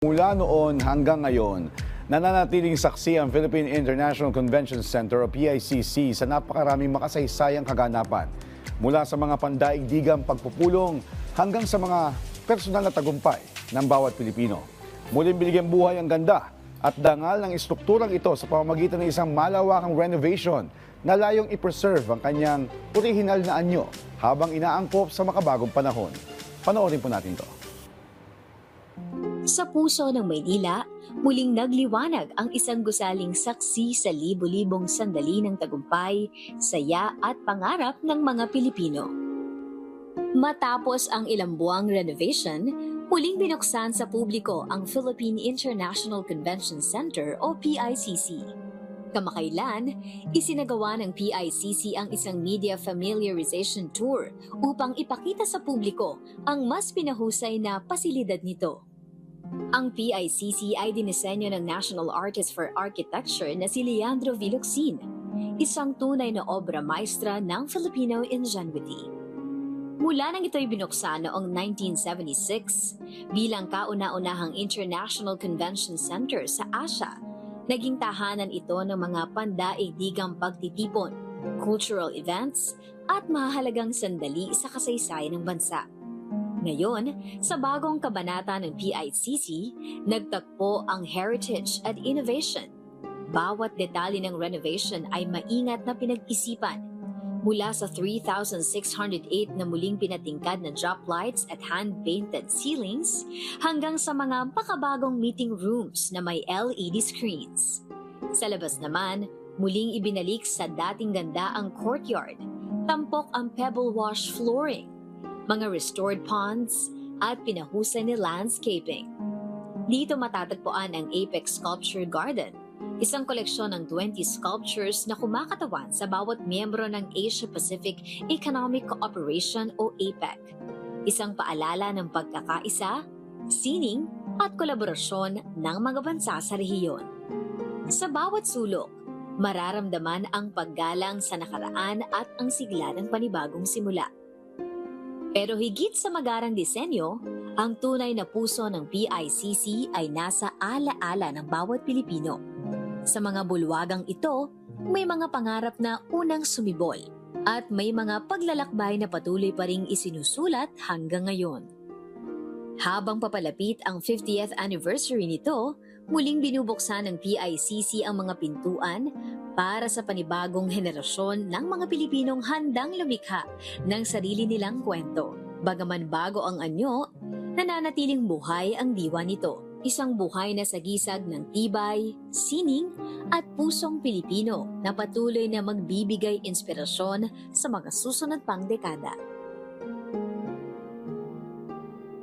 Mula noon hanggang ngayon, nananatiling saksi ang Philippine International Convention Center o PICC sa napakaraming makasaysayang kaganapan. Mula sa mga pandaigdigang pagpupulong hanggang sa mga personal na tagumpay ng bawat Pilipino. Muling binigyan buhay ang ganda at dangal ng istrukturang ito sa pamamagitan ng isang malawakang renovation na layong i-preserve ang kanyang orihinal na anyo habang inaangkop sa makabagong panahon. Panoorin po natin ito. Sa puso ng Maynila, muling nagliwanag ang isang gusaling saksi sa libo-libong sandali ng tagumpay, saya at pangarap ng mga Pilipino. Matapos ang ilang buwang renovation, muling binuksan sa publiko ang Philippine International Convention Center o PICC. Kamakailan, isinagawa ng PICC ang isang media familiarization tour upang ipakita sa publiko ang mas pinahusay na pasilidad nito. Ang PICC ay dinisenyo ng National Artist for Architecture na si Leandro Villoxin, isang tunay na obra maestra ng Filipino ingenuity. Mula nang ito'y binuksan noong 1976 bilang kauna-unahang International Convention Center sa Asia, naging tahanan ito ng mga pandaigdigang pagtitipon, cultural events at mahalagang sandali sa kasaysayan ng bansa. Ngayon, sa bagong kabanata ng PICC, nagtagpo ang heritage at innovation. Bawat detalye ng renovation ay maingat na pinag-isipan. Mula sa 3,608 na muling pinatingkad na drop lights at hand-painted ceilings, hanggang sa mga makabagong meeting rooms na may LED screens. Sa labas naman, muling ibinalik sa dating ganda ang courtyard, tampok ang pebble wash flooring, mga restored ponds, at pinahusay ni landscaping. Dito matatagpuan ang Apex Sculpture Garden, isang koleksyon ng 20 sculptures na kumakatawan sa bawat miyembro ng Asia-Pacific Economic Cooperation o APEC. Isang paalala ng pagkakaisa, sining at kolaborasyon ng mga bansa sa rehiyon. Sa bawat sulok, mararamdaman ang paggalang sa nakaraan at ang sigla ng panibagong simula. Pero higit sa magarang disenyo, ang tunay na puso ng PICC ay nasa ala-ala ng bawat Pilipino. Sa mga bulwagang ito, may mga pangarap na unang sumibol at may mga paglalakbay na patuloy pa ring isinusulat hanggang ngayon. Habang papalapit ang 50th anniversary nito, muling binubuksan ng PICC ang mga pintuan para sa panibagong henerasyon ng mga Pilipinong handang lumikha ng sarili nilang kwento. Bagaman bago ang anyo, nananatiling buhay ang diwa nito. Isang buhay na sagisag ng tibay, sining at pusong Pilipino na patuloy na magbibigay inspirasyon sa mga susunod pang dekada.